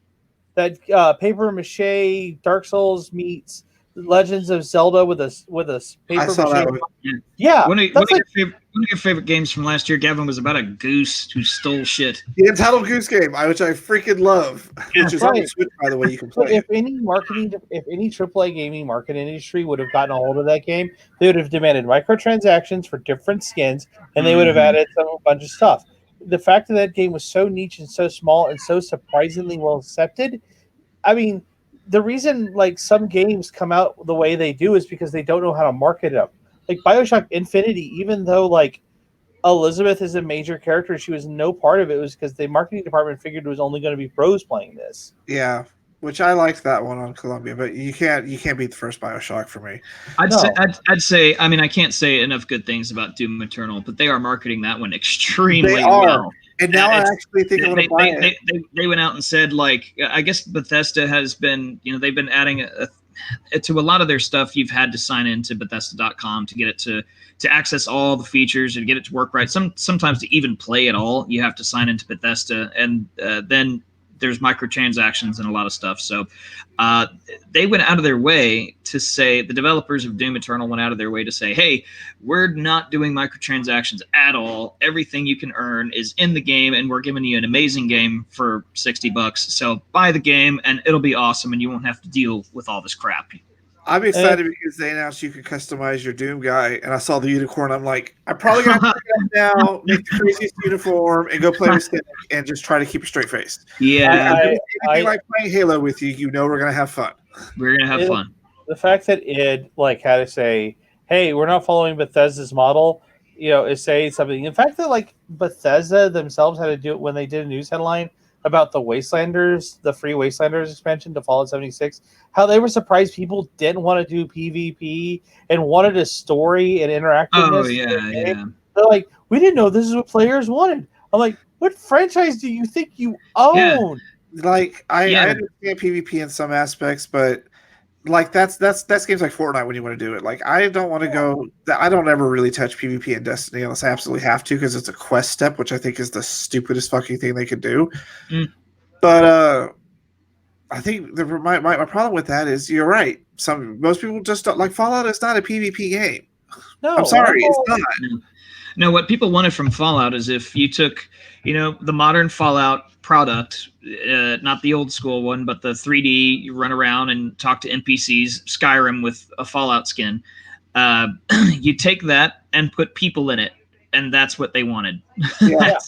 That paper mache Dark Souls meets Legends of Zelda with a paper mache. I saw that one. Yeah. One of your favorite games from last year, Gavin, was about a goose who stole shit. The Entitled Goose Game, which I freaking love. Which is on the Switch, by the way, you can play. If any AAA gaming market industry would have gotten a hold of that game, they would have demanded microtransactions for different skins, and they would have added a bunch of stuff. The fact that game was so niche and so small and so surprisingly well accepted, I mean, the reason some games come out the way they do is because they don't know how to market them. Like BioShock Infinity, even though Elizabeth is a major character, she was no part of it. It was because the marketing department figured it was only going to be pros playing this. Yeah, which I liked that one on Columbia, but you can't beat the first BioShock for me. I'd say. I mean, I can't say enough good things about Doom Eternal, but they are marketing that one extremely well. And now I actually think I'm going to buy it. They went out and said I guess Bethesda has been they've been adding to a lot of their stuff, you've had to sign into Bethesda.com to get it to access all the features and get it to work right. Sometimes to even play at all, you have to sign into Bethesda, and then there's microtransactions and a lot of stuff. So they went out of their way to say, the developers of Doom Eternal went out of their way to say, hey, we're not doing microtransactions at all. Everything you can earn is in the game, and we're giving you an amazing game for $60. So buy the game, and it'll be awesome, and you won't have to deal with all this crap. I'm excited because they announced you can customize your Doom guy, and I saw the unicorn. I'm like, I'm probably going to pick it up now, make the craziest uniform, and go play with Cynic and just try to keep a straight face. Yeah. I like playing Halo with you. You know we're going to have fun. We're going to have fun. The fact that it had to say, hey, we're not following Bethesda's model, is saying something. In fact, that Bethesda themselves had to do it when they did a news headline about the Wastelanders, the free Wastelanders expansion to Fallout 76, how they were surprised people didn't want to do PvP and wanted a story and interactiveness. Oh, yeah. They're like, we didn't know this is what players wanted. I'm like, what franchise do you think you own? Yeah. I understand PvP in some aspects, but that's games like Fortnite when you want to do it. I don't want to go. I don't ever really touch PvP in Destiny unless I absolutely have to, because it's a quest step, which I think is the stupidest fucking thing they could do. But I think my problem with that is, you're right. Most people just don't like Fallout. Is not a PvP game. No, I'm sorry, it's not. No, what people wanted from Fallout is if you took, the modern Fallout product, not the old school one, but the 3D, you run around and talk to NPCs, Skyrim with a Fallout skin. You take that and put people in it, and that's what they wanted. That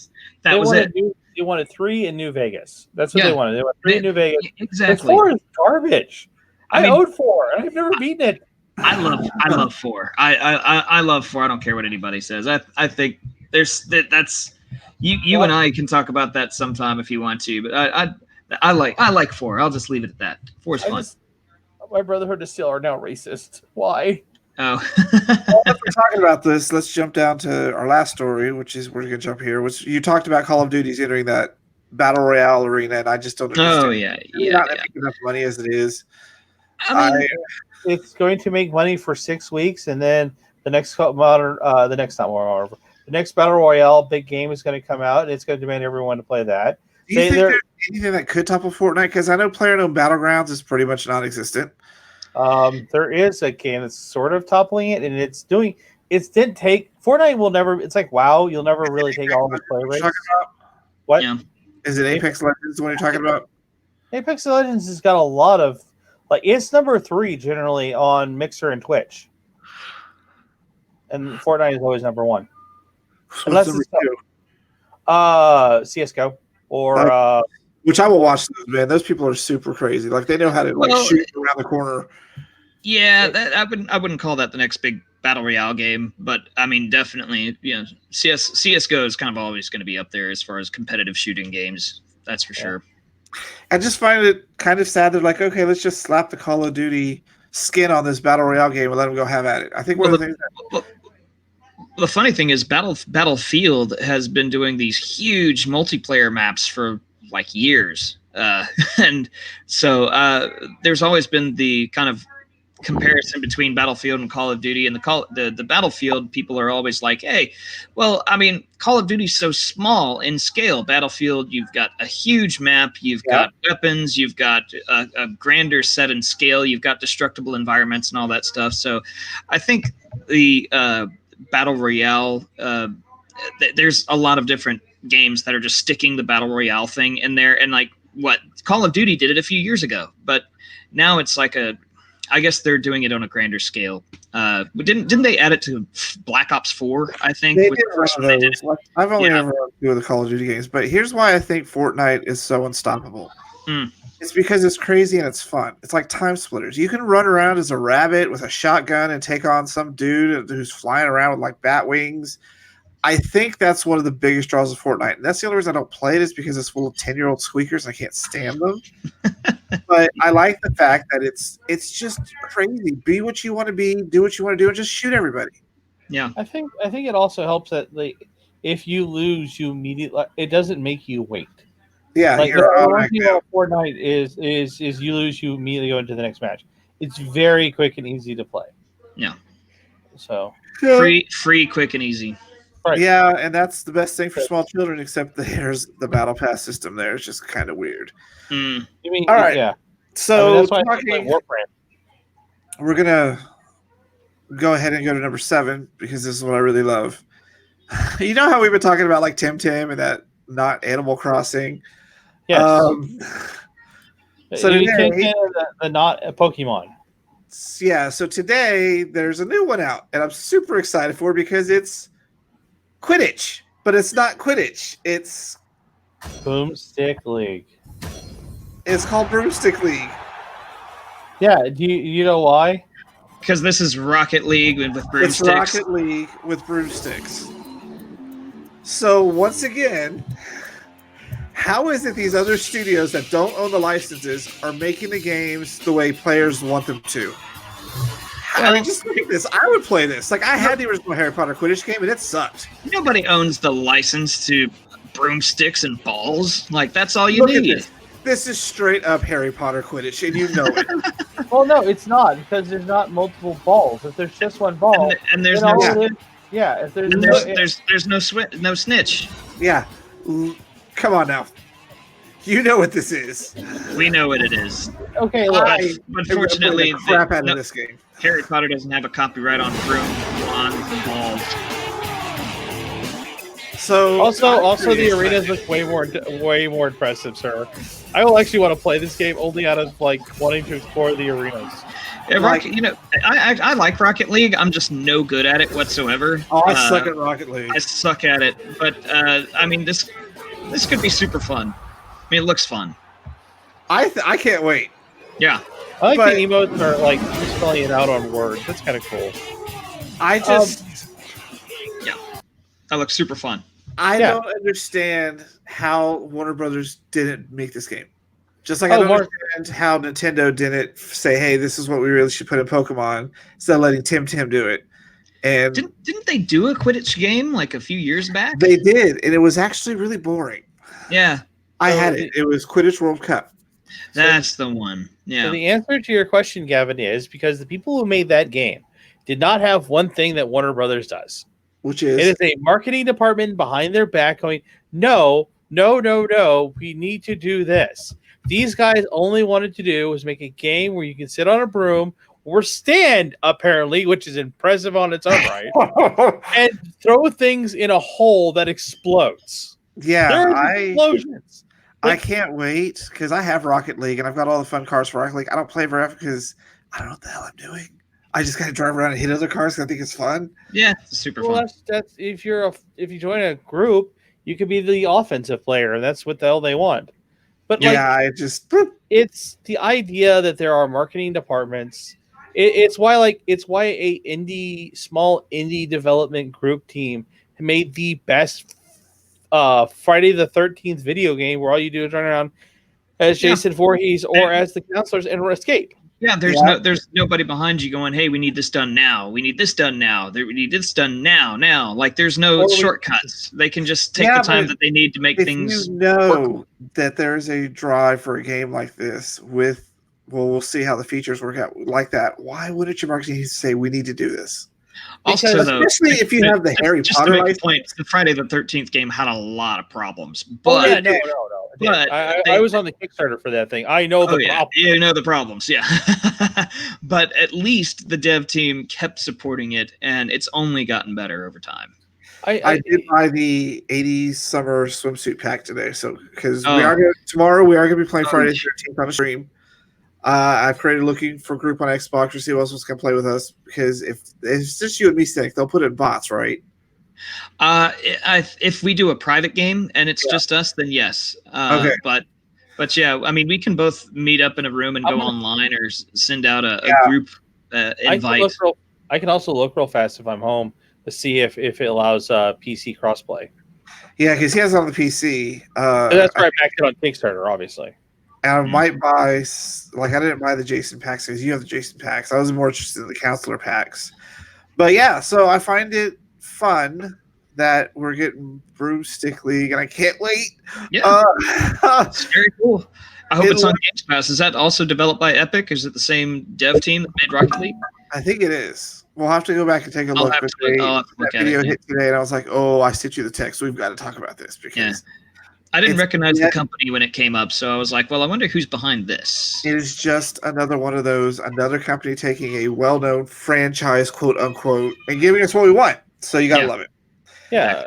was it. They wanted 3 in New Vegas. That's what they wanted. They wanted 3 in New Vegas. Exactly. 4 is garbage. I owed 4, and I've never beaten it. I love 4. I love 4. I don't care what anybody says. I think that's you and I can talk about that sometime if you want to. But I like 4. I'll just leave it at that. 4 is fun. My Brotherhood is still are now racist. Why? Oh. Well, if we're talking about this, let's jump down to our last story, which is we're going to jump here. Which you talked about Call of Duty's entering that battle royale arena, and I just don't understand. Oh yeah. Not making enough money as it is. It's going to make money for 6 weeks, and then the next battle royale big game is going to come out, and it's going to demand everyone to play that. Do you think there's anything that could topple Fortnite? Because I know PlayerUnknown Battlegrounds is pretty much non-existent. There is a game that's sort of toppling it, and didn't take Fortnite will never. It's like WoW, you'll never really take all of the play rates. What? Yeah. Is it Apex Legends the one you're talking about? Apex Legends has got a lot of it's number 3 generally on Mixer and Twitch, and Fortnite is always number 1. Unless it's CS:GO or which I will watch those, man. Those people are super crazy. They know how to shoot around the corner. Yeah, I wouldn't call that the next big battle royale game, but I mean, definitely, CS:GO is kind of always going to be up there as far as competitive shooting games. That's for sure. I just find it kind of sad. They're like, okay, let's just slap the Call of Duty skin on this battle royale game and let them go have at it. I think the funny thing is Battlefield has been doing these huge multiplayer maps for years. And so there's always been the kind of comparison between Battlefield and Call of Duty, and the Battlefield people are always like, hey, well, I mean, Call of Duty's so small in scale. Battlefield, you've got a huge map, you've got weapons, you've got a grander set in scale, you've got destructible environments and all that stuff. So I think the Battle Royale, there's a lot of different games that are just sticking the Battle Royale thing in there, and Call of Duty did it a few years ago, but now it's I guess they're doing it on a grander scale. Didn't they add it to Black Ops 4? I think they did those. I've only ever run 2 of the Call of Duty games, but here's why I think Fortnite is so unstoppable. It's because it's crazy and it's fun. It's like Time Splitters. You can run around as a rabbit with a shotgun and take on some dude who's flying around with bat wings. I think that's one of the biggest draws of Fortnite. And that's the only reason I don't play it, is because it's full of 10-year-old squeakers and I can't stand them. But I like the fact that it's just crazy. Be what you want to be, do what you want to do, and just shoot everybody. Yeah. I think it also helps that if you lose, you immediately it doesn't make you wait. Yeah, the one thing about Fortnite is you lose, you immediately go into the next match. It's very quick and easy to play. Yeah. So free, quick, and easy. Right. Yeah, and that's the best thing for small children. Except there's the battle pass system. There, it's just kind of weird. You mean all right? Yeah. So that's why I play Warframe. We're gonna go ahead and go to number 7 because this is what I really love. You know how we've been talking about like Tim and that not Animal Crossing. Yes. So today, the not a Pokemon. Yeah. So today there's a new one out, and I'm super excited for it because it's Quidditch, but it's not Quidditch. It's Broomstick League. It's called Broomstick League. Yeah. Do you know why? Because this is Rocket League with broomsticks. It's Rocket League with broomsticks. So once again, how is it these other studios that don't own the licenses are making the games the way players want them to? I mean, just look at this. I would play this. Like, I had the original Harry Potter Quidditch game, and it sucked. Nobody owns the license to broomsticks and balls. Like, that's all you need. This is straight up Harry Potter Quidditch, and you know it. Well, no, it's not, because there's not multiple balls. If there's just one ball, and there's no if there's no snitch. Yeah, come on now. You know what this is. We know what it is. Okay, look. But fortunately, crap out of this game. Harry Potter doesn't have a copyright on brooms, wands, and balls. So also the arenas look way more impressive, sir. I will actually want to play this game only out of like wanting to explore the arenas. Yeah, I like Rocket League. I'm just no good at it whatsoever. Oh, I suck at Rocket League. I suck at it, but I mean this could be super fun. I mean, it looks fun. I can't wait. Yeah. I like the emotes are like spelling it out on words. That's kind of cool. That looks super fun. I don't understand how Warner Brothers didn't make this game. Just like I don't understand how Nintendo didn't say, "Hey, this is what we really should put in Pokemon," instead of letting Tim do it. And didn't they do a Quidditch game like a few years back? They did, and it was actually really boring. Yeah, I had it. It was Quidditch World Cup. That's the one. Yeah. So the answer to your question, Gavin, is because the people who made that game did not have one thing that Warner Brothers does. Which is? It is a marketing department behind their back going, no, we need to do this. These guys only wanted to do was make a game where you can sit on a broom or stand, apparently, which is impressive on its own right, and throw things in a hole that explodes. Yeah, there are explosions. I can't wait because I have Rocket League and I've got all the fun cars for Rocket League. I don't play very often because I don't know what the hell I'm doing. I just gotta drive around and hit other cars because I think it's fun. Yeah, it's super fun. That's if you join a group, you could be the offensive player, and that's what the hell they want. But it's the idea that there are marketing departments. It's why a small indie development group team made the best Friday the 13th video game where all you do is run around as Jason Voorhees or as the counselors and escape. Yeah, there's nobody behind you going, "Hey, we need this done now. We need this done now. We need this done now." Like there's no shortcuts. They can just take the time that they need to make things. You know that there's a drive for a game like this we'll see how the features work out like that. Why wouldn't your marketing say we need to do this? Also, especially if you have the Harry Potter to make a point, the Friday the 13th game had a lot of problems. But I was on the Kickstarter for that thing. I know the problems. You know the problems, yeah. But at least the dev team kept supporting it, and it's only gotten better over time. I did buy the 80s summer swimsuit pack today, so because tomorrow we are going to be playing Friday the 13th on a stream. I've created looking for a group on Xbox to see who else was going to play with us because if it's just you and me, Stick, they'll put in bots, right? If we do a private game and it's just us, then yes. Okay. But yeah, I mean, we can both meet up in a room and go online or send out a group invite. I can also look real fast if I'm home to see if it allows PC crossplay. Yeah, because he has it on the PC. That's why I backed it on Kickstarter, obviously. And I might buy, I didn't buy the Jason packs because you have the Jason packs. I was more interested in the counselor packs. But yeah, so I find it fun that we're getting Broomstick League, and I can't wait. Yeah, it's very cool. I hope it's on Games Pass. Is that also developed by Epic? Is it the same dev team that made Rocket League? I think it is. We'll have to go back and take a look. I'll have to look at video it. hit today, and I was like, "Oh, I sent you the text. We've got to talk about this because I didn't recognize the company when it came up, so I was like, well, I wonder who's behind this. It is just another one of those, another company taking a well-known franchise, quote unquote, and giving us what we want. So you gotta love it. Yeah,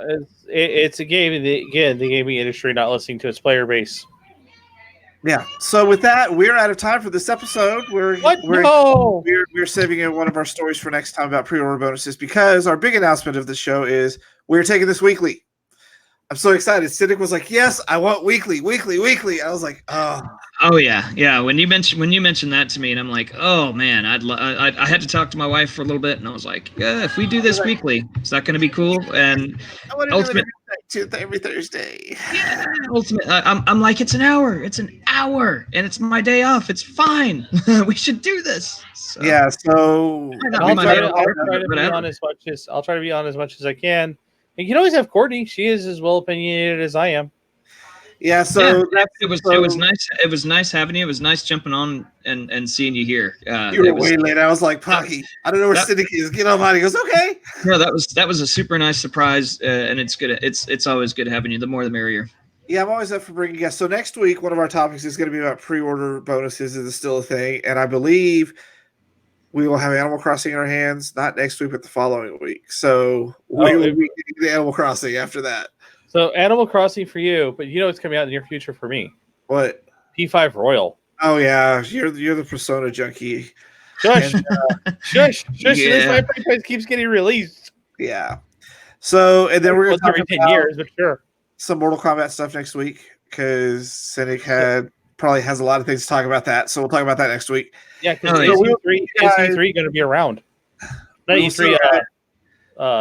it's a game. Again, the gaming industry not listening to its player base. Yeah. So with that, we're out of time for this episode. We're saving one of our stories for next time about pre-order bonuses because our big announcement of the show is we're taking this weekly. I'm so excited. Cynic was like, "Yes, I want weekly." I was like, "Oh." Oh yeah. When you mentioned that to me, and I'm like, "Oh man, I had to talk to my wife for a little bit, and I was like, yeah, if we do this weekly, is that going to be cool?" And I want to do it every Thursday. Yeah, ultimate. I'm like, it's an hour, and it's my day off. It's fine. We should do this. So, yeah. So I'll try to be on as much as I can. You can always have Courtney. She is as well opinionated as I am. Yeah, so it was nice. It was nice having you. It was nice jumping on and seeing you here. You were way late. I was like, Pocky, I don't know where Cynic is. Get on line. He goes, okay. No, that was a super nice surprise, and it's good. It's always good having you. The more, the merrier. Yeah, I'm always up for bringing guests. So next week, one of our topics is going to be about pre-order bonuses. Is still a thing, and I believe we will have Animal Crossing in our hands, not next week, but the following week. So we will be getting the Animal Crossing after that. So Animal Crossing for you, but it's coming out in the near future for me. What? P5 Royal. Oh yeah, you're the Persona junkie. Shush, and, shush. This franchise keeps getting released. Yeah. So and then we're going to talk every 10 about years, but sure. Some Mortal Kombat stuff next week because Cynic probably has a lot of things to talk about that. So we'll talk about that next week. Yeah, because E3 going to be around. Not E3.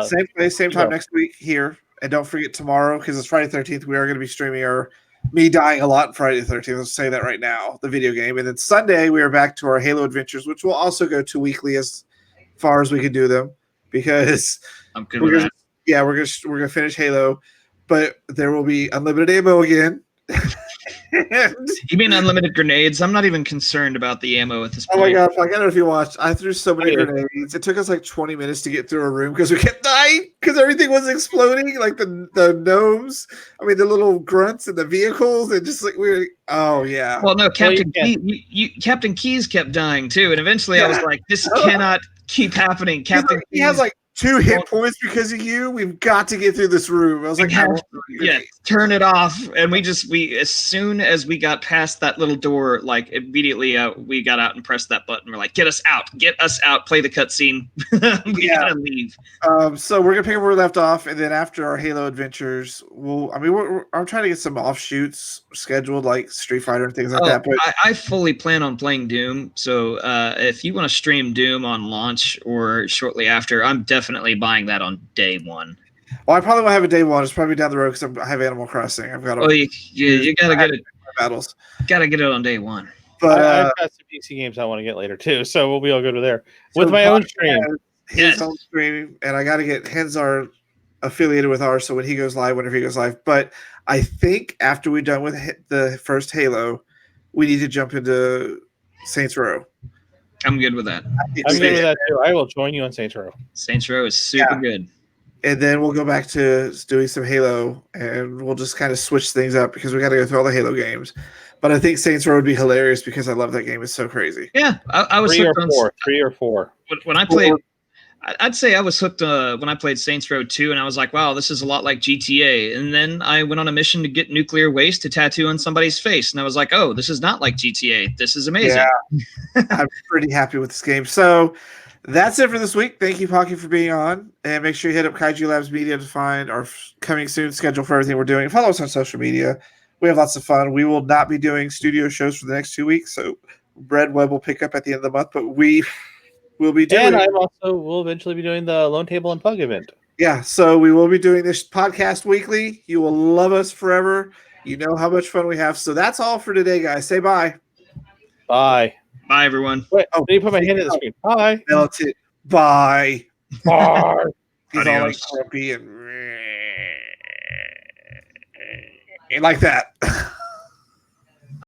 Same place, same time next week here. And don't forget tomorrow, because it's Friday the 13th, we are going to be streaming me dying a lot on Friday the 13th. Let's say that right now, the video game. And then Sunday, we are back to our Halo adventures, which will also go to weekly as far as we can do them, because I'm good with that. Yeah, we're gonna finish Halo, but there will be unlimited ammo again. You mean unlimited grenades? I'm not even concerned about the ammo at this point. Oh my god! I don't know if you watched. I threw so many grenades. It took us like 20 minutes to get through a room because we kept dying because everything was exploding, like the gnomes. I mean, the little grunts in the vehicles, and just like we were. Oh yeah. Well, no, Captain Captain Keys kept dying too, and eventually I was like, "This cannot keep happening." Captain he has like 2 hit points because of you. We've got to get through this room. I was like, turn it off. And we as soon as we got past that little door, like immediately we got out and pressed that button. We're like, get us out, play the cutscene. We gotta leave. So we're gonna pick up where we left off, and then after our Halo adventures, I'm trying to get some offshoots scheduled, like Street Fighter and things like that. But I fully plan on playing Doom. So if you want to stream Doom on launch or shortly after, I'm definitely buying that on day one. Well, I probably won't have a day one. It's probably down the road because I have Animal Crossing. I've got. You gotta get it. Battles. Gotta get it on day one. But I've got some PC games I want to get later too, so we'll be all good with there. With my own stream, his own stream, and I got to get Henzar affiliated with ours, so when he goes live, whenever he goes live. But I think after we're done with the first Halo, we need to jump into Saints Row. I'm good with that. I'm good with that too. I will join you on Saints Row. Saints Row is super good. And then we'll go back to doing some Halo, and we'll just kind of switch things up because we got to go through all the Halo games. But I think Saints Row would be hilarious because I love that game. It's so crazy. Yeah, I was three hooked or four. When I played. I'd say I was hooked when I played Saints Row 2, and I was like, wow, this is a lot like GTA. And then I went on a mission to get nuclear waste to tattoo on somebody's face. And I was like, oh, this is not like GTA. This is amazing. Yeah, I'm pretty happy with this game. So that's it for this week. Thank you, Pocky, for being on. And make sure you hit up Kaiju Labs Media to find our coming soon schedule for everything we're doing. Follow us on social media. We have lots of fun. We will not be doing studio shows for the next 2 weeks. So Red Web will pick up at the end of the month. But we'll be doing. And we'll eventually be doing the Lone Table and Pug event. Yeah, so we will be doing this podcast weekly. You will love us forever. You know how much fun we have. So that's all for today, guys. Say bye. Bye. Bye, everyone. Wait, let me put my hand in the screen. Bye. No, that's it. Bye. Bye. He's all like grumpy and like that.